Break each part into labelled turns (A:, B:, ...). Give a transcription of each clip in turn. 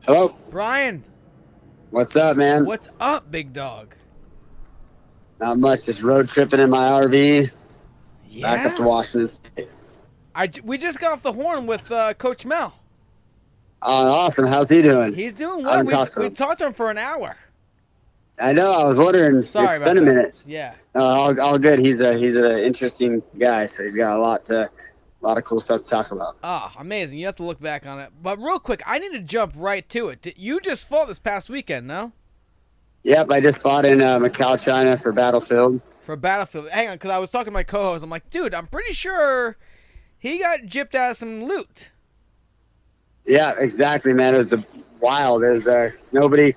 A: Hello.
B: Brian,
A: What's up, man?
B: what's up, big dog?
A: Not much. Just road tripping in my RV back up to
B: Yeah,
A: Washington State.
B: we just got off the horn with Coach Mel.
A: Awesome. How's he doing?
B: He's doing
A: I
B: well.
A: haven't
B: We
A: talked to
B: we
A: him.
B: talked to him for an hour.
A: I know. I was wondering.
B: Sorry
A: It's
B: about
A: been a
B: that.
A: minute.
B: Yeah.
A: All good. He's an interesting guy. So he's got a lot of cool stuff to talk about.
B: Ah, amazing. You have to look back on it. But real quick, I need to jump right to it. You just fought this past weekend, no?
A: Yep. I just fought in Macau, China for Battlefield.
B: For Battlefield. Hang on, because I was talking to my co-host. I'm like, dude, I'm pretty sure he got gypped out of some loot.
A: Yeah, exactly, man. It was wild. There's nobody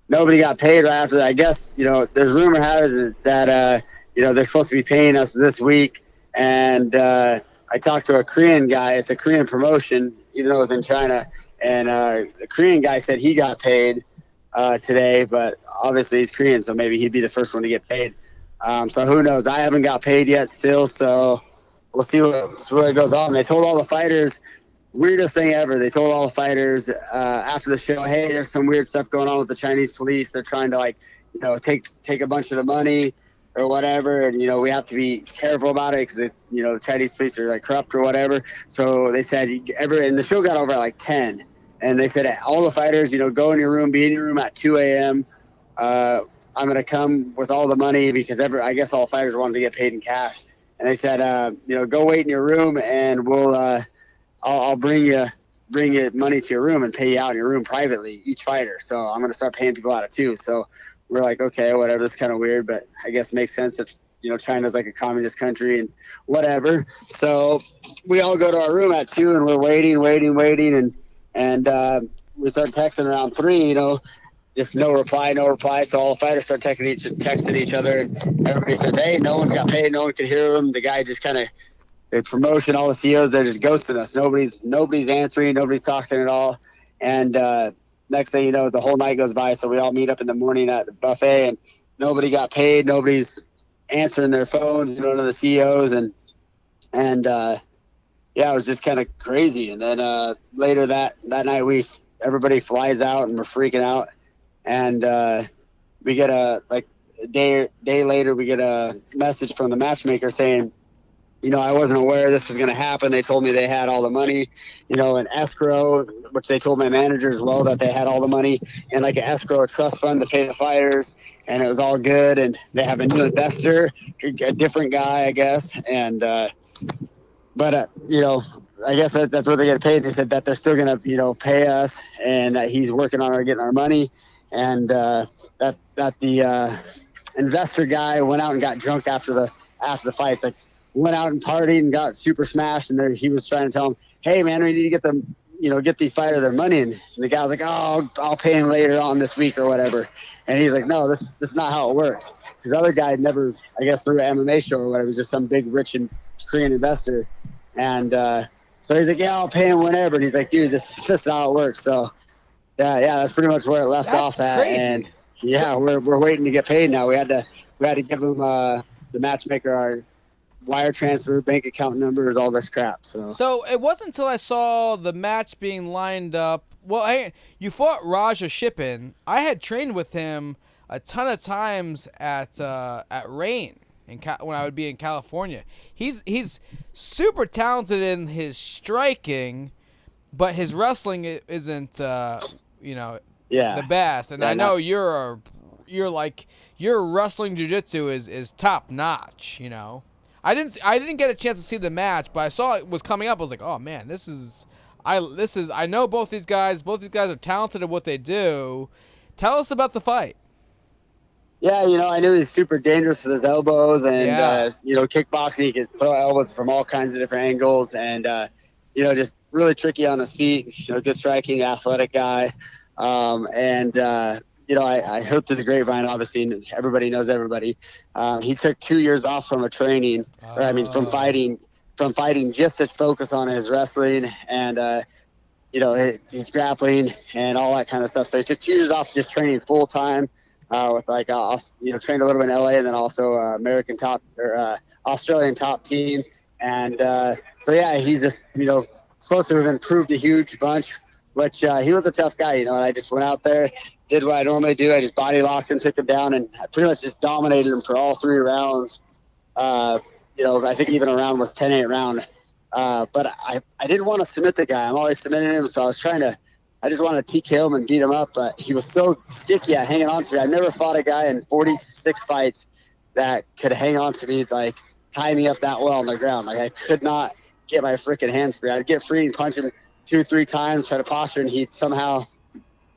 A: got paid right after that. I guess, there's rumor has it that, they're supposed to be paying us this week. And I talked to a Korean guy. It's a Korean promotion, even though it was in China. And the Korean guy said he got paid today, but obviously he's Korean, so maybe he'd be the first one to get paid. So who knows? I haven't got paid yet still, so we'll see what goes on. They told all the fighters, weirdest thing ever. They told all the fighters after the show, hey, there's some weird stuff going on with the Chinese police. They're trying to take a bunch of the money or whatever, and we have to be careful about it because the Chinese police are like corrupt or whatever. So they said and the show got over at like 10, and they said all the fighters, go in your room, be in your room at 2 a.m. I'm gonna come with all the money because I guess all the fighters wanted to get paid in cash, and they said, go wait in your room and I'll bring you money to your room and pay you out in your room privately, each fighter. So I'm going to start paying people out of too. So we're like, okay, whatever. This is kind of weird, but I guess it makes sense if, China's like a communist country and whatever. So we all go to our room at 2 and we're waiting. And we start texting around 3, just no reply, no reply. So all the fighters start texting each other. And everybody says, hey, no one's got paid. No one can hear them. The guy just kind of, the promotion, all the CEOs, they're just ghosting us. Nobody's answering. Nobody's talking at all. And next thing you know, the whole night goes by. So we all meet up in the morning at the buffet, and nobody got paid. Nobody's answering their phones. None of the CEOs, and yeah, it was just kind of crazy. And then later that night, everybody flies out, and we're freaking out. And we get a day later, we get a message from the matchmaker saying, I wasn't aware this was going to happen. They told me they had all the money, in escrow, which they told my manager as well that they had all the money in like an escrow trust fund to pay the fighters, and it was all good. And they have a new investor, a different guy, I guess. And but I guess that's what they get paid. They said that they're still going to pay us, and that he's working on getting our money, and that the investor guy went out and got drunk after the fights, like went out and partied and got super smashed, and there he was trying to tell him, hey man, we need to get them, get these fighters their money. And the guy was like, oh, I'll pay him later on this week or whatever. And he's like, no, this is not how it works. Because the other guy had never, I guess through an MMA show or whatever, was just some big rich and Korean investor. And so he's like, yeah, I'll pay him whenever. And he's like, dude, this is how it works. So yeah, that's pretty much where it left
B: That's
A: off at. And
B: crazy.
A: yeah, we're waiting to get paid now. We had to give him the matchmaker our wire transfer, bank account numbers, all this crap. So
B: So it wasn't until I saw the match being lined up. Well, hey, you fought Raja Shippen. I had trained with him a ton of times at Rain when I would be in California. He's super talented in his striking, but his wrestling isn't
A: yeah,
B: the best. And
A: yeah,
B: I know your wrestling jiu-jitsu is top notch. I didn't get a chance to see the match, but I saw it was coming up. I was like, "Oh man, I know both these guys. Both these guys are talented at what they do." Tell us about the fight.
A: yeah. I knew he's super dangerous with his elbows, and
B: Yeah.
A: kickboxing, he could throw elbows from all kinds of different angles, and just really tricky on his feet. Good striking, athletic guy, and. I heard through the grapevine, obviously, and everybody knows everybody. He took 2 years off from training, or I mean, from fighting just to focus on his wrestling and, his grappling and all that kind of stuff. So he took 2 years off just training full time with trained a little bit in LA and then also American top or Australian top team. And so, yeah, he's just, supposed to have improved a huge bunch which he was a tough guy, and I just went out there, did what I normally do. I just body locked him, took him down, and I pretty much just dominated him for all 3 rounds. I think even a round was 10-8 round. But I didn't want to submit the guy. I'm always submitting him, so I just wanted to TKO him and beat him up, but he was so sticky at hanging on to me. I never fought a guy in 46 fights that could hang on to me, like tie me up that well on the ground. Like I could not get my freaking hands free. I'd get free and punch him 2-3 times, try to posture, and he'd somehow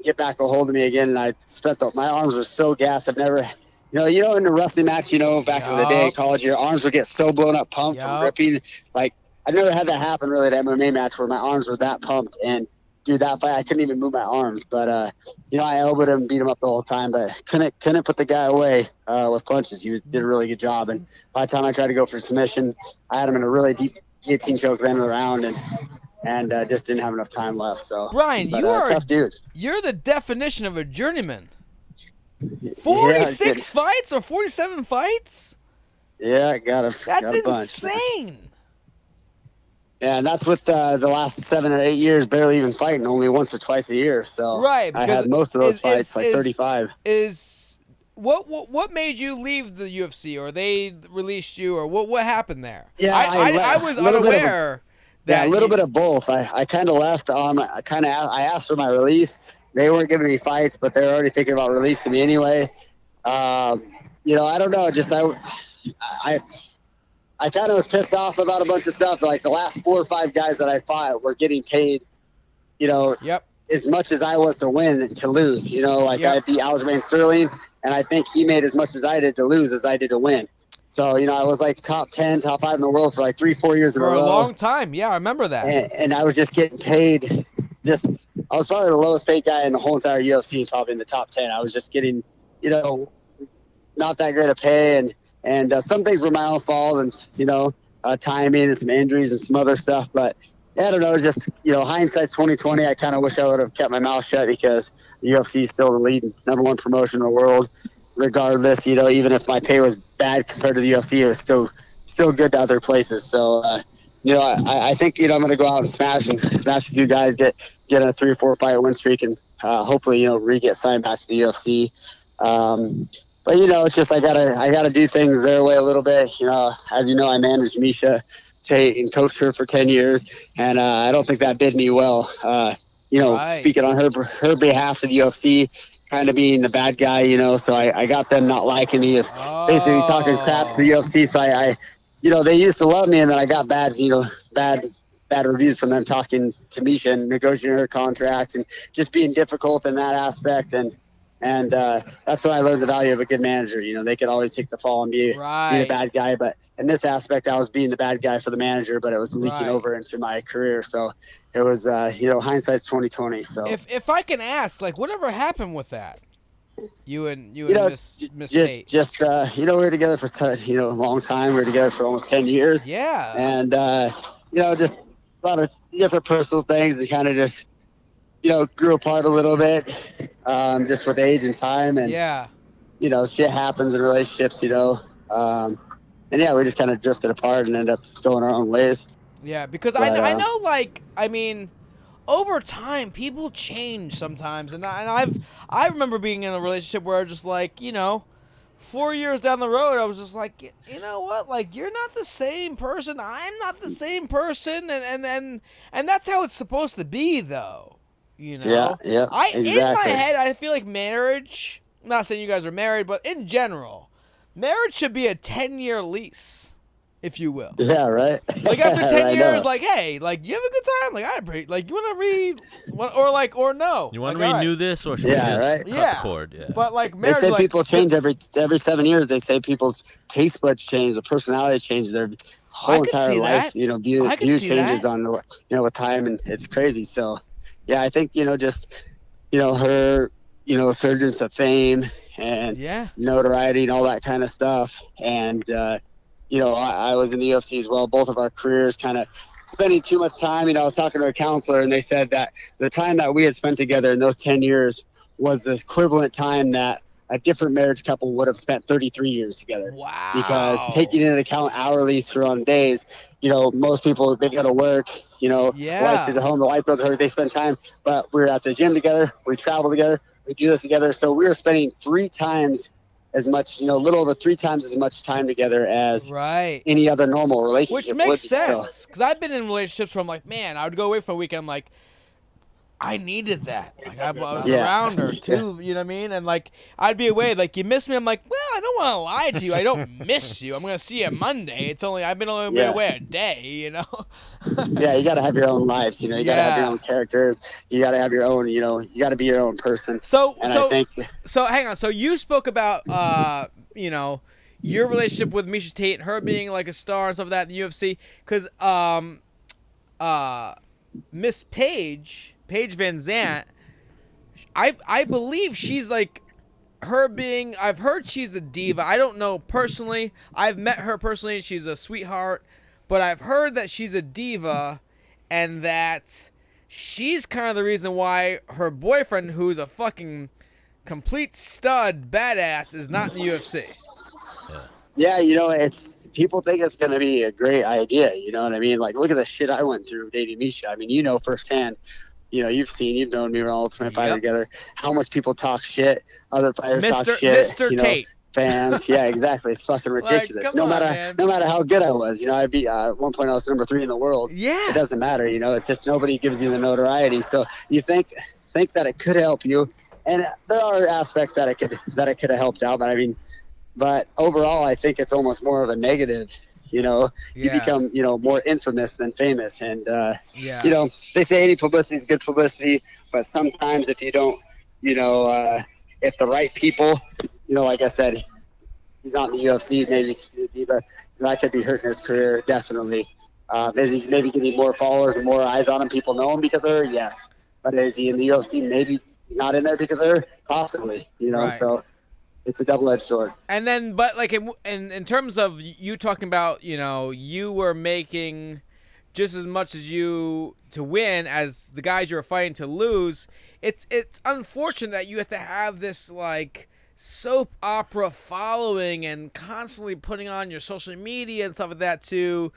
A: get back a hold of me again. And I spent my arms were so gassed. I've never, in the wrestling match, back in the day in college, your arms would get so blown up, pumped from gripping. Like I've never had that happen really at an MMA match where my arms were that pumped. And dude, that fight I couldn't even move my arms. But I elbowed him, beat him up the whole time, but couldn't put the guy away with punches. Did a really good job. And by the time I tried to go for submission, I had him in a really deep guillotine choke at the end of the round, and just didn't have enough time left. So
B: Brian, you are
A: a tough dude.
B: You're the definition of a journeyman. 46 fights or 47 fights?
A: Yeah, I got a
B: That's
A: got a
B: insane.
A: Bunch. Yeah, and that's with the last 7 or 8 years barely even fighting, only once or twice a year. So
B: right,
A: I had most of those fights, 35.
B: What made you leave the UFC, or they released you, or what happened there?
A: Yeah,
B: I was unaware.
A: A little bit of both. I kind of left. I asked for my release. They weren't giving me fights, but they were already thinking about releasing me anyway. I don't know. Just I kind of was pissed off about a bunch of stuff. Like the last 4 or 5 guys that I fought were getting paid, as much as I was to win to lose. I beat Aljamain Sterling, and I think he made as much as I did to lose as I did to win. So, I was like top 10, top 5 in the world for like 3-4 years in a row.
B: For a long time. Yeah, I remember that.
A: And I was just getting paid. I was probably the lowest paid guy in the whole entire UFC, probably in the top 10. I was just getting, not that great of pay. And some things were my own fault, and, timing and some injuries and some other stuff. But I don't know, just, hindsight's 2020. I kind of wish I would have kept my mouth shut, because the UFC is still the leading #1 promotion in the world. Regardless, even if my pay was bad compared to the UFC, it was still good to other places. So, I think, I'm going to go out and smash a few guys, get a 3 or 4 fight win streak, and hopefully, re-get signed back to the UFC. But it's just I gotta do things their way a little bit. As you know, I managed Meisha Tate and coached her for 10 years, and I don't think that did me well.
B: Right.
A: Speaking on her behalf of the UFC, kind of being the bad guy, so I got them not liking me, basically talking crap to the UFC. So I they used to love me, and then I got bad reviews from them talking to Meisha and negotiating her contracts and just being difficult in that aspect. And that's when I learned the value of a good manager. They could always take the fall and be the bad guy. But in this aspect, I was being the bad guy for the manager, but it was leaking over into my career. So it was, hindsight's 2020. So
B: if I can ask, like, whatever happened with that? You and Miss Tate.
A: Just we were together for a long time. We were together for almost 10 years.
B: Yeah.
A: And just a lot of different personal things that kind of just grew apart a little bit, just with age and time, and shit happens in relationships, and we just kind of drifted apart and ended up going our own ways.
B: Yeah, because I know, over time people change sometimes, and I remember being in a relationship where just 4 years down the road, I was just like, you know what? Like, you're not the same person. I'm not the same person, and that's how it's supposed to be, though.
A: Yeah, exactly.
B: In my head, I feel like marriage, I'm not saying you guys are married, but in general, marriage should be a 10-year lease, if you will.
A: Yeah, right.
B: Like, after 10 years, hey, you have a good time? Like, you want to or no?
C: You want to renew this, or should we just cut the cord? Yeah.
B: But, marriage,
A: they say people change every 7 years. They say people's taste buds change, their personality changes, their whole entire life, view changes on, with time, and it's crazy. So, yeah, I think, her, surgence of fame and notoriety and all that kind of stuff. And, I was in the UFC as well. Both of our careers kind of spending too much time. I was talking to a counselor, and they said that the time that we had spent together in those 10 years was the equivalent time that a different marriage couple would have spent 33 years together.
B: Wow.
A: Because taking into account hourly throughout days, most people, they go to work, the wife is at home, the wife goes to work, they spend time, but we're at the gym together, we travel together, we do this together. So we were spending 3 times as much, a little over 3 times as much time together as any other normal relationship.
B: Which makes sense. Because I've been in relationships where I'm like, man, I would go away for a week and I'm like, I needed that. Like I was around her too, you know what I mean? And like I'd be away, like you miss me. I'm like, well, I don't want to lie to you. I don't miss you. I'm gonna see you Monday. I've been only away a day,
A: Yeah, you gotta have your own lives. You gotta have your own characters. You gotta have your own. You gotta be your own person.
B: So hang on. So you spoke about your relationship with Meisha Tate, her being like a star and stuff like that in the UFC, because Miss Paige Van Zant, I believe she's like I've heard she's a diva. I don't know personally. I've met her personally. She's a sweetheart, but I've heard that she's a diva and that she's kind of the reason why her boyfriend, who's a fucking complete stud badass, is not in the UFC.
A: Yeah, it's people think it's going to be a great idea. You know what I mean? Like, look at the shit I went through dating Meisha. I mean, firsthand. You've known me. We're all Ultimate Fighter together. How much people talk shit. Other fighters talk shit.
B: Mr. Tate.
A: Fans. Yeah, exactly. It's fucking ridiculous.
B: Like,
A: no matter how good I was. I beat at one point I was number 3 in the world.
B: Yeah.
A: It doesn't matter. It's just nobody gives you the notoriety. So you think that it could help you, and there are aspects that it could have helped out. But overall, I think it's almost more of a negative. You become, more infamous than famous. And, they say any publicity is good publicity, but sometimes if you don't, if the right people, like I said, he's not in the UFC, maybe, but that could be hurting his career, definitely. Is he maybe getting more followers and more eyes on him? People know him because of her? Yes. But is he in the UFC? Maybe not in there because of her? Possibly, so. It's a double-edged sword.
B: And then, but like in terms of you talking about, you were making just as much as you to win as the guys you were fighting to lose. It's unfortunate that you have to have this like soap opera following and constantly putting on your social media and stuff like that to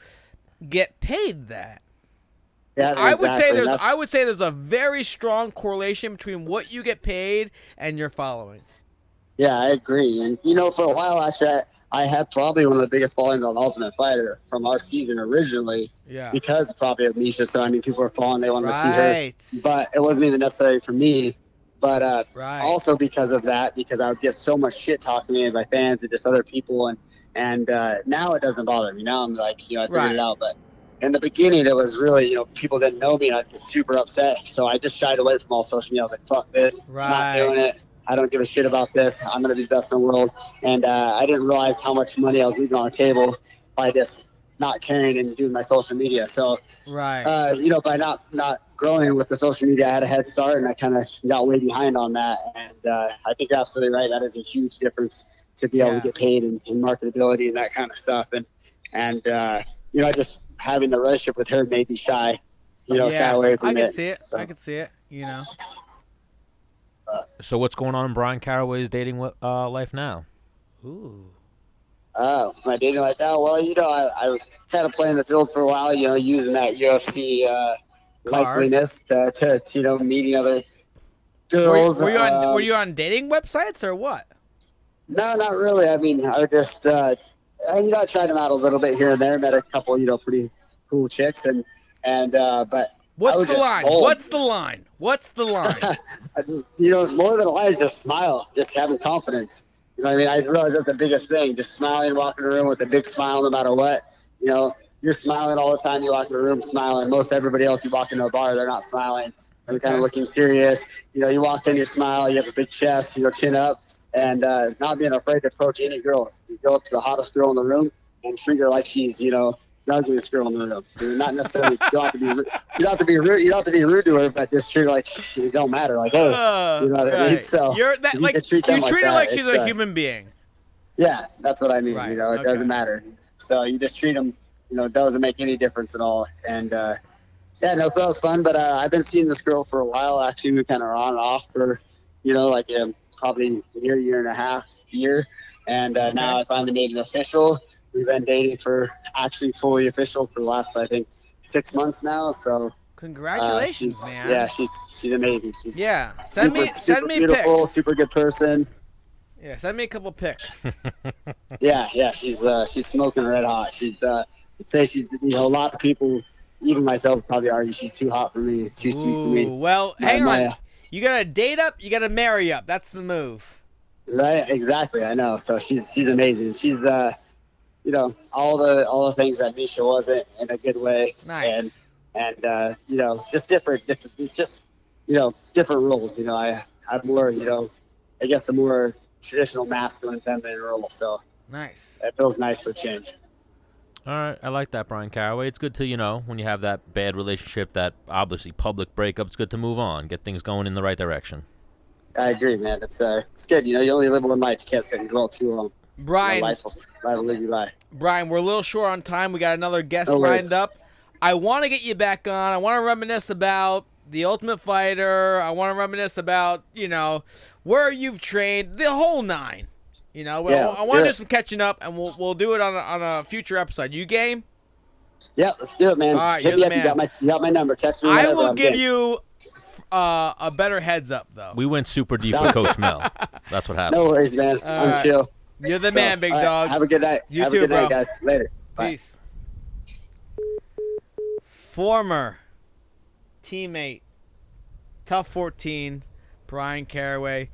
B: get paid that.
A: Yeah,
B: I would say there's a very strong correlation between what you get paid and your following.
A: Yeah, I agree. And, for a while, actually, I had probably one of the biggest followings on Ultimate Fighter from our season originally.
B: Yeah.
A: Because probably of Meisha. So, people were following. They wanted to see her. But it wasn't even necessarily for me. But also because of that, because I would get so much shit talking to me by fans and just other people. And now it doesn't bother me. Now I'm like, I figured it out. But in the beginning, it was really, people didn't know me. And I'd get super upset. So I just shied away from all social media. I was like, fuck this. I'm not doing it. I don't give a shit about this. I'm going to be best in the world. And I didn't realize how much money I was leaving on the table by just not caring and doing my social media. So, by not growing with the social media, I had a head start, and I kind of got way behind on that. And I think you're absolutely right. That is a huge difference to be able to get paid in marketability and that kind of stuff. And just having the relationship with her made me shy, shy away from it.
B: I can see it. So. I can see it,
C: So what's going on in Bryan Caraway's dating life now?
B: Ooh.
A: Oh, my dating life now? Well, I was kind of playing the field for a while, using that UFC likeliness to meeting other girls.
B: Were you on dating websites or what?
A: No, not really. I just, I tried them out a little bit here and there. Met a couple, pretty cool chicks, but.
B: What's the line? What's the line?
A: More than a line is just smile, just having confidence. I realize that's the biggest thing. Just smiling, walking in the room with a big smile no matter what. You're smiling all the time. You walk in the room smiling. Most everybody else, you walk into a bar, they're not smiling. They're kind of looking serious. You walk in, you smile, you have a big chest, chin up, and not being afraid to approach any girl. You go up to the hottest girl in the room and treat her like she's, the ugliest girl in the room. Not necessarily. You don't have to be rude. You don't have to be rude. You don't have to be rude to her, but just treat her like it don't matter. Like, hey, you know what I mean? So
B: you treat her like she's a human being.
A: Yeah, that's what I mean. Right. It doesn't matter. So you just treat them. It doesn't make any difference at all. And so that was fun. But I've been seeing this girl for a while. Actually, we kind of on and off for, probably year and a half, and now I finally made it official. We've been dating for actually fully official for the last, I think, 6 months now. So
B: Congratulations, man.
A: yeah, she's amazing. She's
B: Send
A: super
B: me
A: beautiful,
B: pics.
A: super good person.
B: Yeah, send me a couple pics.
A: Yeah, she's smoking red hot. I'd say she's, a lot of people, even myself, probably argue she's too hot for me, too sweet for me.
B: Well, hang on. You gotta date up, you gotta marry up. That's the move.
A: Right, exactly. I know. So she's amazing. She's all the things that Meisha wasn't, in a good way.
B: Nice.
A: And just different. It's just different roles. I'm more I guess a more traditional masculine feminine role. So
B: Nice.
A: it feels nice for a change.
C: All right, I like that, Bryan Caraway. It's good to, when you have that bad relationship, that obviously public breakup, it's good to move on, get things going in the right direction.
A: I agree, man. It's good. You only live one life. You can't sit and dwell too long.
B: Brian,
A: life will live you by.
B: Brian, we're a little short on time. We got another guest
A: No worries.
B: lined up. I want to get you back on. I want to reminisce about The Ultimate Fighter. I want to reminisce about, where you've trained, the whole nine. I want to do some catching up, and we'll do it on a future episode. You game?
A: Yeah, let's do it, man.
B: All right,
A: Hit
B: you're
A: me
B: the
A: up.
B: man.
A: You got my number. Text me.
B: I will give you a better heads up, though.
C: We went super deep with Coach Mel. That's what happened.
A: No worries, man. I'm
B: right.
A: chill.
B: You're the man, big dog.
A: Have a good night.
B: You
A: Have
B: too,
A: a good
B: bro.
A: night, guys. Later. Bye.
B: Peace. Former teammate, Tough 14, Bryan Caraway.